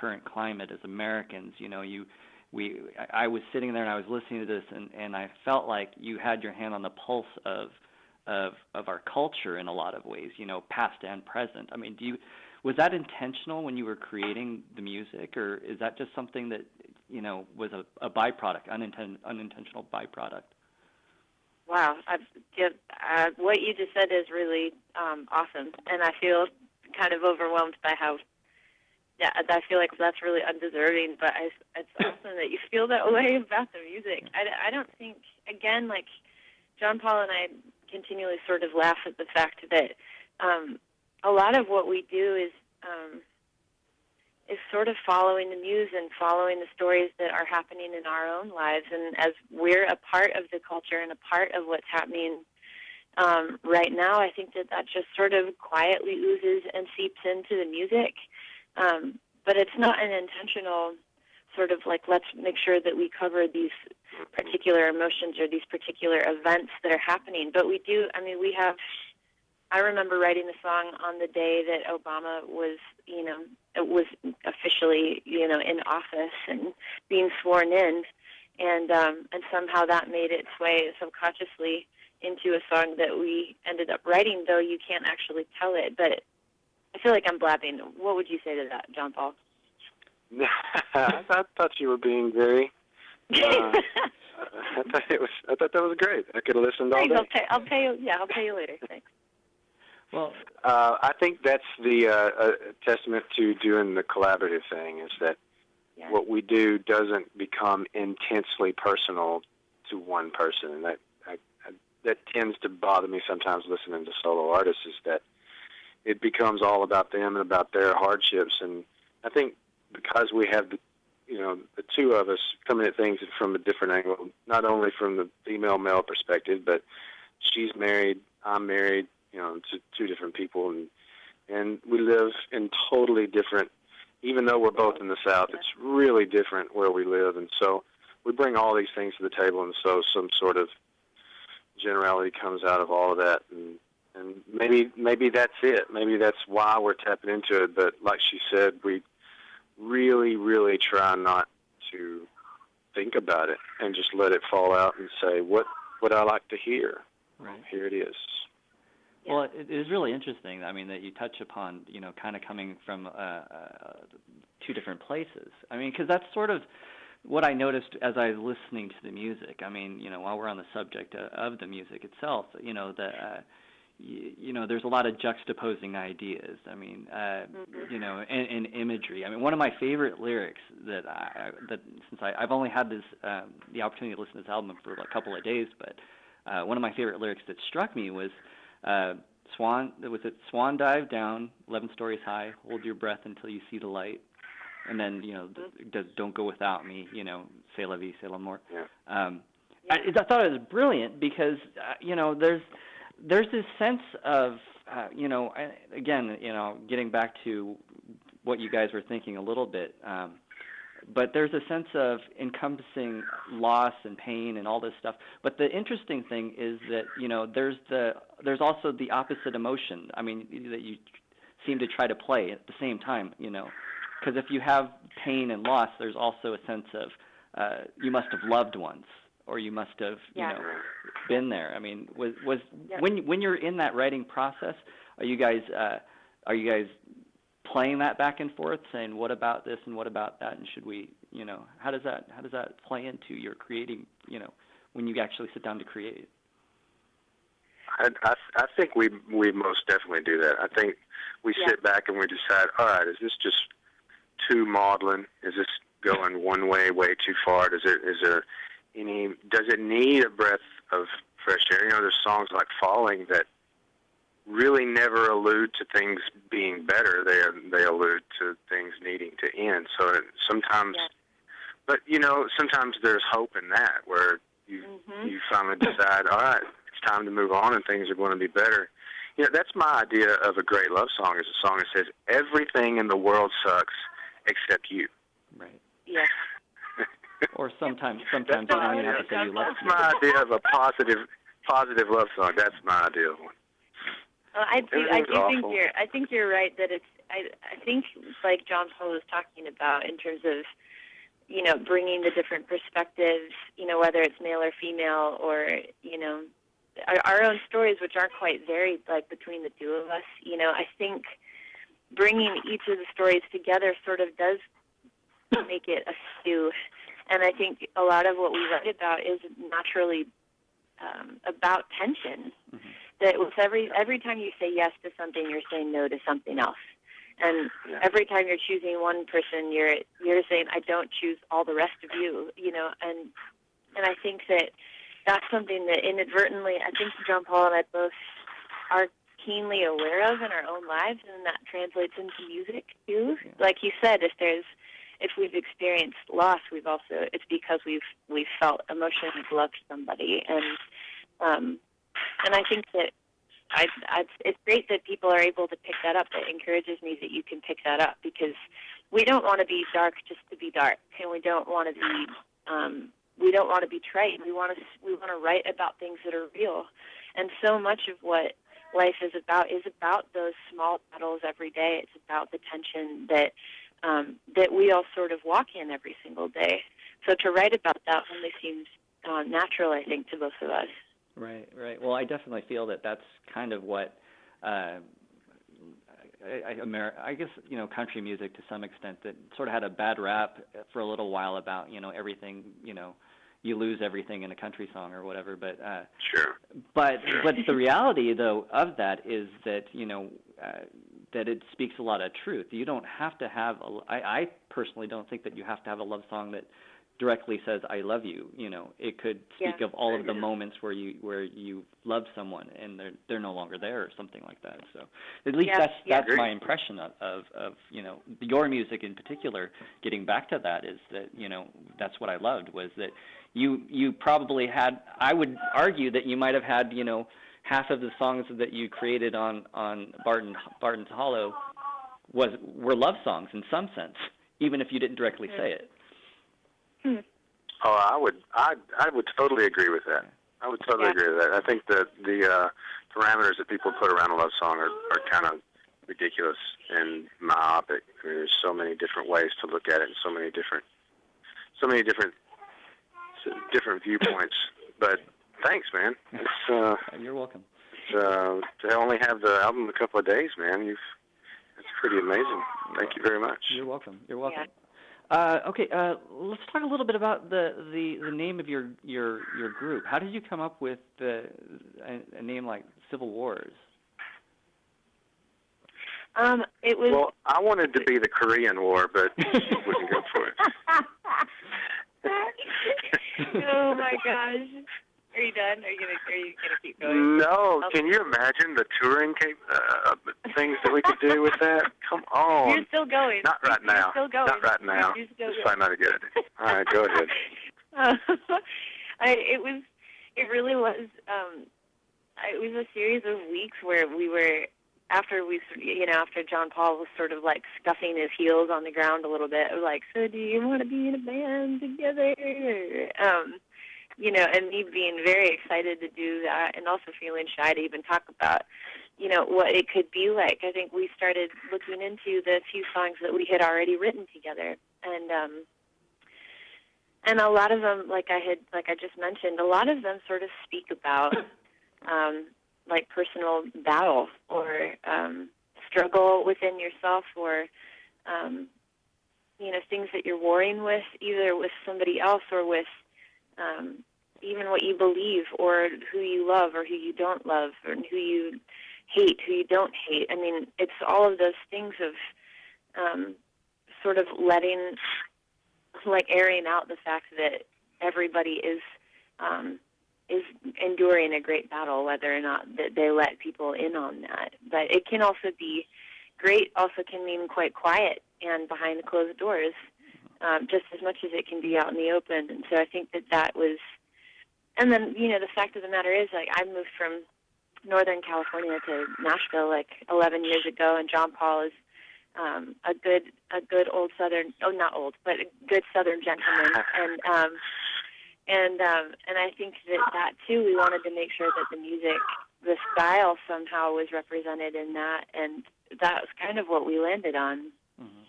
current climate as Americans. I was sitting there and I was listening to this, and I felt like you had your hand on the pulse of our culture in a lot of ways, past and present. I mean, was that intentional when you were creating the music, or is that just something that was a byproduct, unintentional byproduct? Wow, what you just said is really awesome, and I feel kind of overwhelmed by how. Yeah, I feel like that's really undeserving, but it's awesome that you feel that way about the music. I don't think, again, like John Paul and I continually sort of laugh at the fact that a lot of what we do is sort of following the muse and following the stories that are happening in our own lives. And as we're a part of the culture and a part of what's happening right now, I think that just sort of quietly oozes and seeps into the music. But it's not an intentional sort of like, let's make sure that we cover these particular emotions or these particular events that are happening. But we do, I remember writing the song on the day that Obama was, was officially, in office and being sworn in. And somehow that made its way subconsciously into a song that we ended up writing, though you can't actually tell it. But I feel like I'm blabbing. What would you say to that, John Paul? I thought you were being very. I thought that was great. I could have listened all day. I'll pay you. Yeah, I'll pay you later. Thanks. Well, I think that's the testament to doing the collaborative thing. Is that what we do doesn't become intensely personal to one person, and that tends to bother me sometimes listening to solo artists. Is that it becomes all about them and about their hardships. And I think because we have the two of us coming at things from a different angle, not only from the female-male perspective, but she's married, I'm married, to two different people, and we live in totally different, even though we're both in the South, it's really different where we live. And so we bring all these things to the table, and so some sort of generality comes out of all of that. And maybe that's it. Maybe that's why we're tapping into it. But like she said, we really, really try not to think about it and just let it fall out and say, what would I like to hear? Right. Here it is. Well, it is really interesting, that you touch upon, kind of coming from two different places. Because that's sort of what I noticed as I was listening to the music. While we're on the subject of the music itself, there's a lot of juxtaposing ideas. And imagery. One of my favorite lyrics that since I've only had the opportunity to listen to this album for a couple of days, but one of my favorite lyrics that struck me was Swan dive down 11 stories high, hold your breath until you see the light, and then don't go without me. C'est la vie, c'est l'amour. Yeah. I thought it was brilliant because there's this sense of, again, getting back to what you guys were thinking a little bit, but there's a sense of encompassing loss and pain and all this stuff. But the interesting thing is that, there's also the opposite emotion, that you seem to try to play at the same time, because if you have pain and loss, there's also a sense of you must have loved once, or you must have, been there. When you're in that writing process, are you guys playing that back and forth, saying what about this and what about that, and should we, how does that play into your creating, when you actually sit down to create? I think we most definitely do that. I think we sit back and we decide, all right, is this just too maudlin? Is this going one way too far? Does it need a breath of fresh air? There's songs like Falling that really never allude to things being better. They allude to things needing to end. So sometimes, but sometimes there's hope in that, where you finally decide, all right, it's time to move on and things are going to be better. That's my idea of a great love song, is a song that says everything in the world sucks except you. Right. Yeah. Or sometimes you don't even have to say you love me. That's my idea of a positive love song. That's my idea of one. I think you're right that it's I think, like John Paul was talking about, in terms of, bringing the different perspectives, whether it's male or female, or, our own stories, which are quite varied, like between the two of us, I think bringing each of the stories together sort of does make it a stew. And I think a lot of what we write about is naturally about tension. Mm-hmm. That with every time you say yes to something, you're saying no to something else. And every time you're choosing one person, you're saying, I don't choose all the rest of you, and I think that's something that inadvertently, I think John Paul and I both are keenly aware of in our own lives, and that translates into music too. Yeah. Like you said, if we've experienced loss, it's because we've felt emotionally loved somebody, and I think that it's great that people are able to pick that up. That encourages me that you can pick that up, because we don't want to be dark just to be dark, and we don't want to be trite. We want to write about things that are real, and so much of what life is about those small battles every day. It's about the tension that we all sort of walk in every single day. So to write about that only seems natural, I think, to both of us. Right. Well, I definitely feel that that's kind of what I guess, country music to some extent, that sort of had a bad rap for a little while about, everything, you lose everything in a country song or whatever. But sure. But the reality, though, of that is that, that it speaks a lot of truth. You don't have to have I personally don't think that you have to have a love song that directly says I love you. It could speak of all of the moments where you loved someone and they're no longer there, or something like that. So at least that's my impression of your music in particular. Getting back to that is that that's what I loved, was that you probably had, I would argue that you might have had half of the songs that you created on Barton's Hollow were love songs in some sense, even if you didn't directly say it. Oh, I would totally agree with that. I would totally agree with that. I think that the parameters that people put around a love song are kind of ridiculous and myopic. I mean, there's so many different ways to look at it, and so many different viewpoints. But thanks, man. It's, you're welcome. To only have the album a couple of days, man, that's pretty amazing. Thank you very much. You're welcome. Yeah. Okay, let's talk a little bit about the name of your group. How did you come up with a name like Civil Wars? It was. Well, I wanted to be the Korean War, but wouldn't go for it. Oh my gosh! Are you done? Are you gonna keep going? No. Can you imagine the touring things that we could do with that? Come on. You're still going. Not right now. You're still going. Not right now. You're still Just going. probably not a good idea. All right, go ahead. It really was. It was a series of weeks where we were, after John Paul was sort of like scuffing his heels on the ground a little bit. It was like, so do you want to be in a band together? And me being very excited to do that, and also feeling shy to even talk about, what it could be like. I think we started looking into the few songs that we had already written together, and a lot of them, like I just mentioned, a lot of them sort of speak about like personal battle or struggle within yourself, or things that you're warring with, either with somebody else or with even what you believe, or who you love or who you don't love, or who you hate, who you don't hate. I mean, it's all of those things of sort of airing out the fact that everybody is enduring a great battle, whether or not that they let people in on that. But it can also be great, also can mean quite quiet and behind the closed doors, just as much as it can be out in the open. And so I think that was, and then, the fact of the matter is, like, I moved from Northern California to Nashville like 11 years ago, and John Paul is a good old Southern, not old, but a good Southern gentleman, and I think that too, we wanted to make sure that the music the style somehow was represented in that, and that was kind of what we landed on. Mm-hmm.